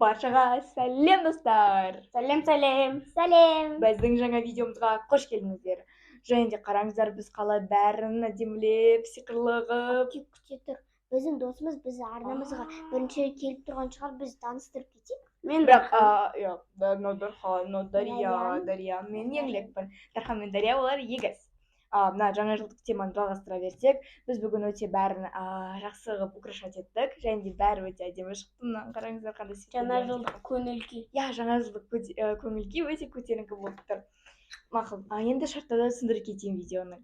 Баршаға сәлем достар. Сәлем. Біздің жаңа видеомызға қош келдіңіздер. Және де қараңыздар, біз қалай бәрін әдемілеп, сиқырлы қылып. Күте тұр. Біздің досымыз біз арнамызға бірінші рет келіп тұрған шығар, біз таныстырып кетейік. Дария, мен еңлекпін. Дархан мен Дария олар егіз. Мына жаңа жылдық теманы жалғастыра берсек, біз бүгін өте бәрін жақсы қылып украшать еттік, және де бәрі өте әдемі шықты. Мына қараңыздар қандай жаңа жылдық көңіл-күй. Жаңа жылдық көңіл-күй өте көтеріңкі болып тұр. Мақұл, енді шарттарды түсіндіріп кетейін видеоны.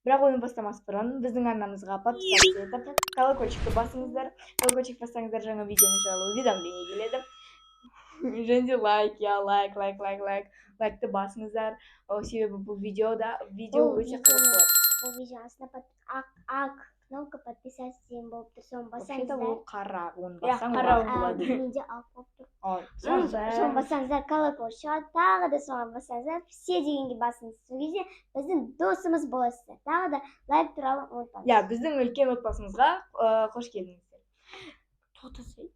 Бірақ оны бастамас бұрын біздің арнамызға подписаться етіп, колокольчикті басыңыздар. Колокольчик бассаңыздар, жаңа видеомыз жайлы уведомление келеді. Және де лайкты басыңыздар. Себебі бұл видео өте қызық болады. Бұл видео астына ақ кнопка подписаться деген болып тұр. Соны басаңыздар. Ол қара, оны басаң болады. Менде ақ болып тұр. Соны басаңыздар, колокольчик, тағы да соны басаңыздар, все дегенге басыңыз. Сол кезде біздің досымыз боласыздар. Тағы да лайк туралы ұмытпаңыз. Біздің үлкен отбасымызға қош келдіңіздер. Тоқтасай.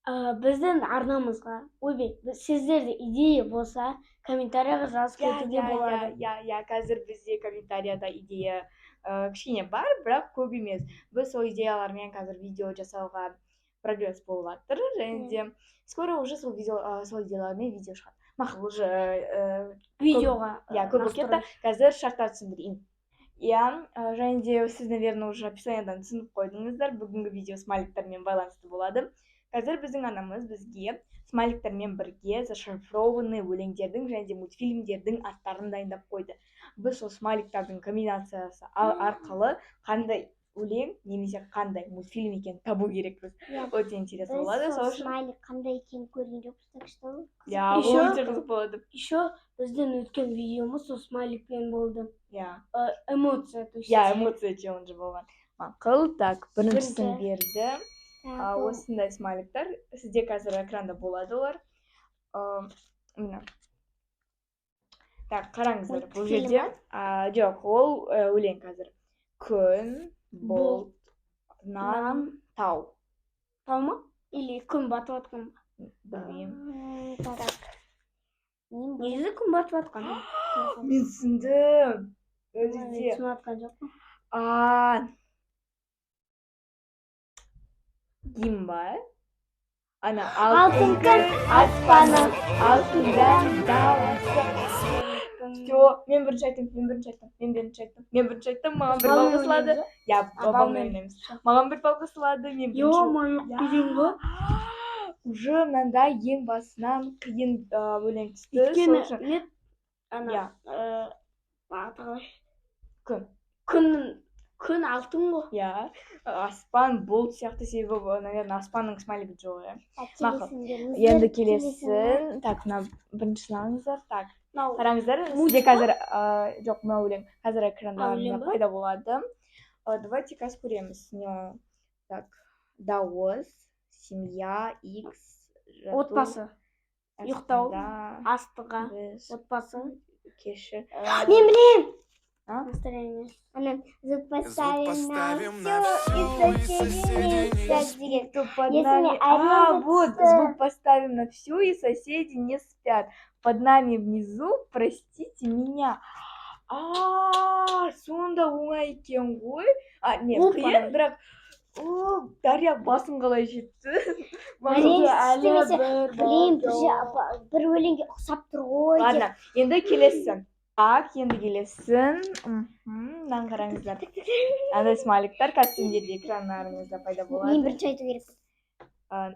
Біздің арнамызға, сіздерде идея болса, комментарияға жазып кетуге болады. Қазір бізде комментарияда идея кішкене бар, бірақ көп емес. Біз сол идеялармен қазір видео жасауға прогресс болып жатыр, және де скоро уже сол идеялармен видео шығады. Мақұл, уже видеоға көп кетті. Қазір шарттарды түсіндірейін. Және де сіз, наверное, уже описаниядан түсініп қойдыңыздар. Бүгінгі видео смайликтермен байланысты болады. Қазір біздің анамыз бізге смайликтермен бірге зашифрованный өлеңдердің және де мультфильмдердің аттарын дайындап қойды. Біз сол смайликтердің комбинациясы арқылы қандай өлең немесе қандай мультфильм екенін табу керекпіз. Өте интересно болады. Сол смайлик қандай екенін көрген жоқпыз, так что өте қызық болады. Еще біздің өткен видеомыз сол смайликпен болды. Эмоция, то есть. Эмоция челленджі болған. Мақұл, так, біріншісін берді. Осындай смайликтер сізде қазір экранда болады олар. Так, қараңыздар, бұл жерде жоқ, ол өлең қазір. Күн, бұлт, нан, тау. Тау ма? Или күн батып атқан ба? Білмеймін. Негізі күн батып атқан. Мен түсіндім. Мен түсініп атқан жоқпын. Гимба. Алтын күн аспаны, алтындан дауысы. Мен бірінші айттым, маған бір балл қосылады. Маған бір балл қосылады. Уже мында ең басынан қиын өлең түсті. Күн алтын ғой. Аспан бұлт сияқты, себебі, наверное, аспанның смайлигі жоқ. Енді келесін. Так, мына біріншісін алыңыздар. Так, қараңыздар, сізде қазір жоқ, мына өлең қазір экрандарында пайда болады. Давайте қазір көреміз. Так, дауыс, семья, икс, отбасы, ұйықтау, астығы, отбасы, кешір. Мен білем! Настроение. Звук поставим на всю и соседи не спят. Вот, звук поставим на всю и соседи не спят. Под нами внизу, простите меня. Сонда оңай екен ғой. Не, қиын, бірақ Дария басым қалай жетті? Бір өлеңге ұқсап тұр ғой. Ладно, енді келесін. Енді келесін. Мынаны қараңыздар. Андай смайликтер костюмдерде экрандарыңызда пайда болады. Мен бірінші айту керек.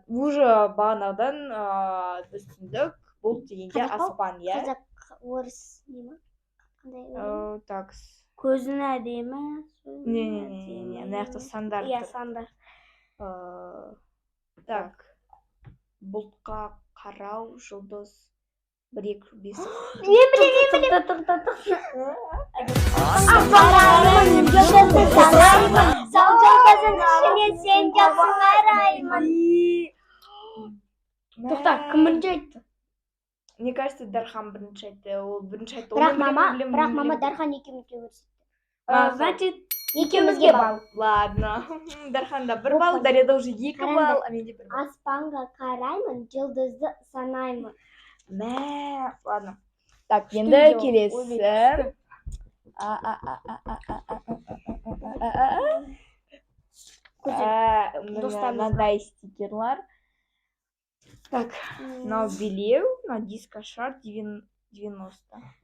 Уже бағанадан түсіндік. Бұл дегенде аспан, иә? Қазақ, орыс не ма? Так. Көзін әдемі? Не, нақты сандар. Сандар. Так. Бұлтқа қарау, жұлдыз. Бір-екі бес. Мен білем. Ақпараймын, жұлдызды санаймын, сол жұлдыздың ішінен сен жақсын қараймын. Тоқта, кім бірінші айтты? Мне кажется, Дархан бірінші айтты. Ол бірінші айтты. Бірақ мама Дархан екеумізге көрсетті. Значит, Екеумізге балл. Ладно. Дарханда 1 Оп, балл, Дарьяда уже 2 Қараңдар. балл, а менде 1 балл. Аспанға қараймын, жұлдызды санаймын. Мә, ладно. Так, Күшті енді видео. келесі. Ой, Міне Достарымызға. мынандай стикерлар. Так, мынау белеу, мынау диско-шар 90.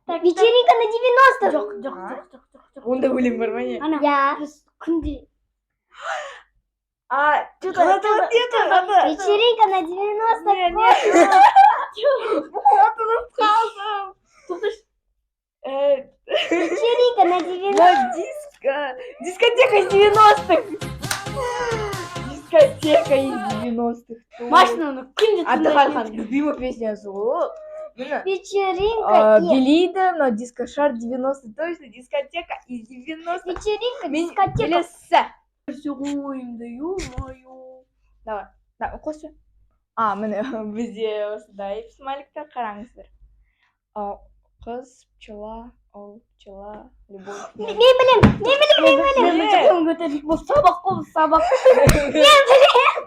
Вечеринка на 90. Жоқ. Онда өлең бар ма не? Я. Күнде. Вечеринка на 90. Вечеринка на 90. Дискотека из 90-х. Дискотека из 90-х. Машинаны күнде Абдыхалхан любимый песнясы ғой. Вечеринка. Билейді, мынау диско-шар 90, точно дискотека из 90. Вечеринка, Мен дискотека. келесі. Ойымды, ё-моё. Давай, қосы. Міне бізде осындай смайликтер, қараңыздар. Қыз, пчела, ол пчела, любовь. Мен білем. Бұл сабақ.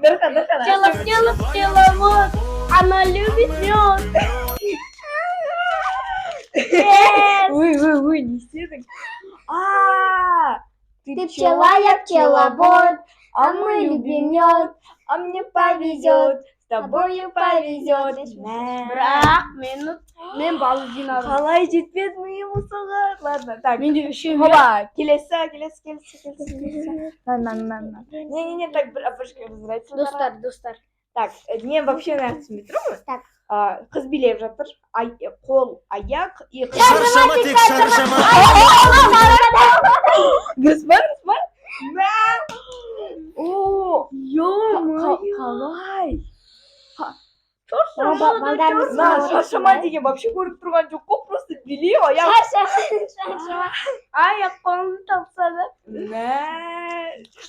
Дархан. Пчеловод, она любит мед. Ой, не істедің. Ты пчела, я пчеловод, а мы любим мед, а мне повезет, с тобою повезет. Бірақ мен бал жинадым. Қалай жетпеді миым осыған? Ладно, так. Менде үшеу. Хоба, келесі. Не, так, бір разбирайтесь. Достар. Так, не вообще нақты түсінбей тұрмын. Так. Қыз билеп жатыр, қол, аяқ, иық. Шаршама. Гүрспар? О, қалай? Шаршама деген вообще көріп тұрған жоқ қой, просто билеу, аяқ. Шаршама. Аяқ қолымды тапсады.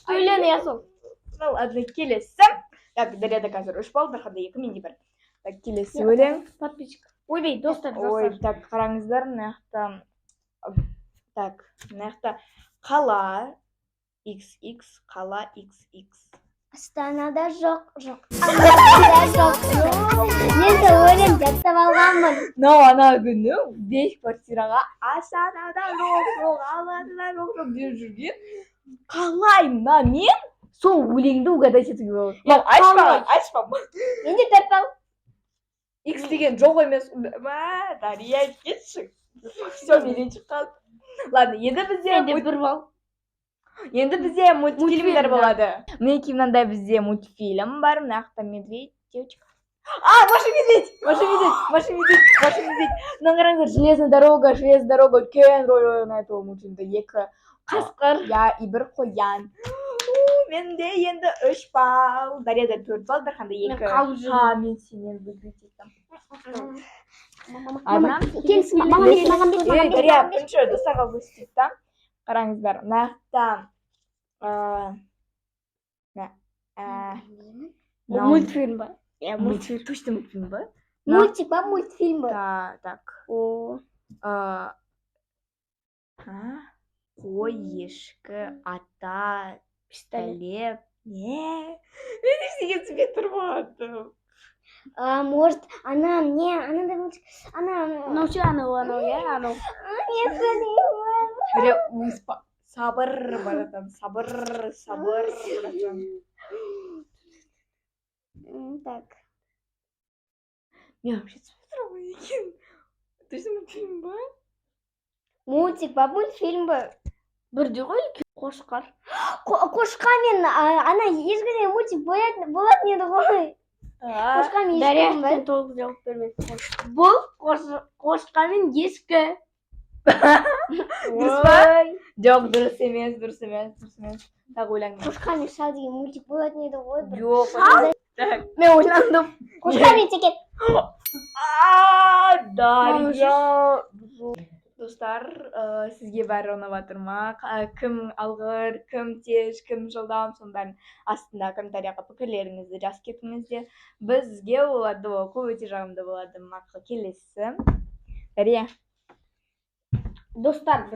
Үйлен ясыл. Ладно, келесі. Так, Дарьяда қазір 3 балл, Дарханда 2, менде 1. Так, келесі өлең. Подписчик. Ойбай, достар. Ой, так, қараңыздар, мына жақта қала XX, қала XX. Астанада жоқ. Астанада жоқ. Мен де өлең жаттап алғанмын. Ана күні 5 квартираға Астанада жоқ, Алматыда жоқ деп жүрген. Қалай мен сол өлеңді угадать етуге болады. Ашпам. Менде 4 балл. X деген жоқ емес. Дария, кетші. Все, менен шыққан. Ладно, енді бізде мультфильмдер болады. Мінекей мынандай бізде мультфильм бар. Мына жақта медведь, девочка. Маша медведь. Мына қараңыздар, железная дорога, үлкен рөл ойнайды ол мультфильмде. 2 қасқыр, и 1 қоян. Менде енді 3 балл. Дарьяда 4 балл, Дарханда 2. Мен сенен бөлбей кетем. Дарья, бірінші достарға бөлістейік та. Қараңыздар, мына Мультфильм ба? Точно мультфильм ба? Мультик ба, мультфильм ба? Так. Қой, ешкі, ата, пистолет. Не, мен ештеңе түсінбей тұрмадым. Может, она мультик, анау, я, анау. Сабыр, братан, сабыр, братан. Так. Мен вообще түсінбей тұрмын екен. Точно мультфильм ба? Мультик ба, мультфильм ба? Бірде ғой, қошқар. Қошқар мен ана ешкіде мультик болатын еді ғой. Қошқар мен ешкі ба? Толық жауап бермеді. Бұл қошқар мен ешкі. Дұрыс па? Жоқ, дұрыс емес. Так, ойлаңдар. Қошқар мен шал деген мультик болатын еді ғой. Жоқ. Мен ойландым. Қошқар мен текет. Дарья. Достар, сізге бәрі ұнап жатыр ма? Кім алғыр, кім тез, кім жылдам, соның астында комментарияға пікірлеріңізді жазып кетіңіздер. Бізге оларды оқу өте жағымды болады. Мақы келесі. Дарья. Достар,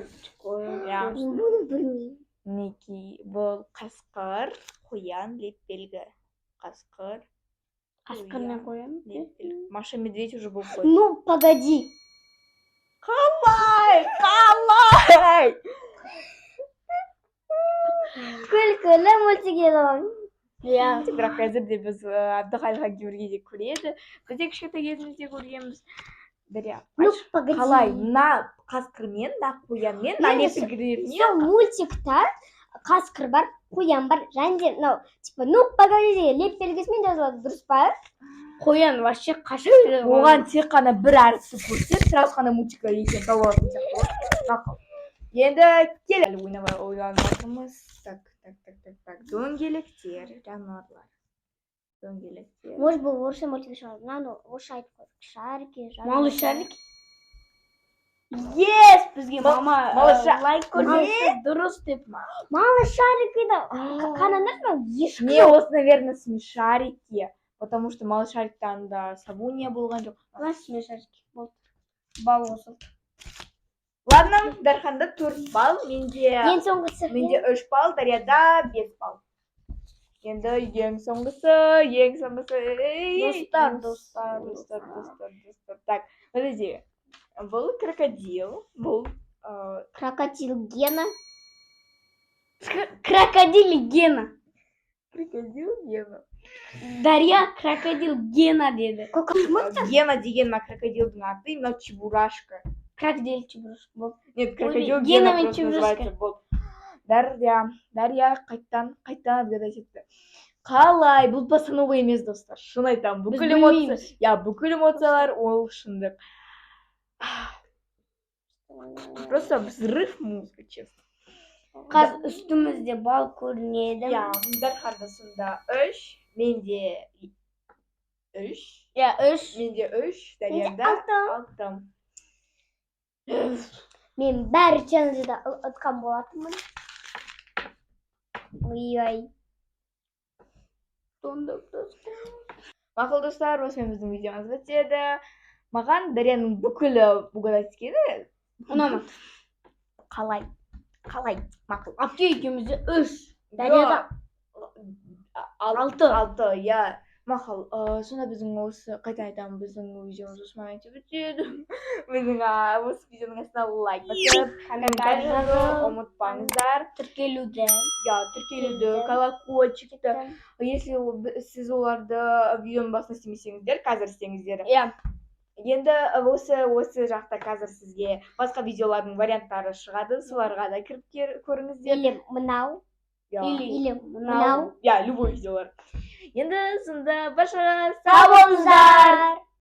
Бұны білмеймін. мінекей бұл қасқыр қоян деп белгі. Қасқыр Қасқырмен қоян. деп белгі. Маша медведь уже болып қойды. Ну, погоди. Қалай Күлкілі мультик еді ғой. иә, бірақ қазір де біз Әбдіхалиқ әкемізге де көреді. Біз де кішкентай кезімізде көргенбіз. Дарья, Ну, айтшы, погоди. қалай мына қасқырмен, мына қоянмен, мына Емес, лепігіреріне Сол мультикта қасқыр бар, қоян бар, және де мынау типа ну погоди деген леп белгісімен жазылады, дұрыс па? Қоян вообще қашып оған тек қана бір әріпті көрсет, сразу ғана мультикқа есен тауып алатын сияқты. Мақұл. Енді кел әлі ойнап ойланатынымыз. Так. Дөңгелектер, жануарлар. Дөңгелектер. Может бұл орысша мультик шығар. Мынаны орысша айтып қойдық. Шарики, малышарики. Yes, бізге мама лайк көрсетті, дұрыс деп. Малышарики да. Қанандар ма? Ешкі. Не, осы, наверное, смешарики. Потому что малышариктан да сабуния болған жоқ. Смешарики болды. Бал қосылды. Ладно, Дарханда 4 балл, менде Ең соңғысы. 3 балл, Дарьяда 5 балл. Енді ең соңғысы. Достар. Так, подожди. Бұл крокодил, бұл Крокодил Гена. Крокодил Гена. крокодил Гена. Дарья крокодил Гена деді. Гена деген мына крокодилдің аты, мына Чебурашка. Крокодил Чебурашка болды. Нет, крокодил Ой, Гена Гена мен просто Чебурашка. называется. Бұл. Дарья қайттан отгадать етті. Қалай, бұл постанова емес, достар. Шын айтамын, Біз бүкіл эмоция, білмейміз. бүкіл эмоциялар ол шындық. Просто взрыв мозга, честно. Қазір үстімізде бал көрінеді. Иә, Дархандасында 3, менде 3, Иә, 3. менде 3, Дарьяда 6. Мен бәрі челленджді ұтқан болатынмын. Ой. Мақұл достар, осымен біздің видеомыз бітеді. Маған Дарьяның бүкілі угадать еткені ұнамады. қалай, мақұл. Апке екеумізде 3. Дарьяда 6, иә. Мақұл, сонда біздің осы, қайта айтамын, біздің видеомыз осы моментте бітеді. Біздің осы видеоның астына лайк басып, комментарий жазуды ұмытпаңыздар. тіркелуді. Тіркелуді, колокольчикті. Если сіз оларды видеоның басына істемесеңіздер, қазір істеңіздер. Иә. Енді осы жақта қазір сізге басқа видеолардың варианттары шығады, соларға да кіріп көріңіздер. Или мынау. Или мынау. Иә, любой видеолар. Енді сонда баршаға Сау болыңыздар.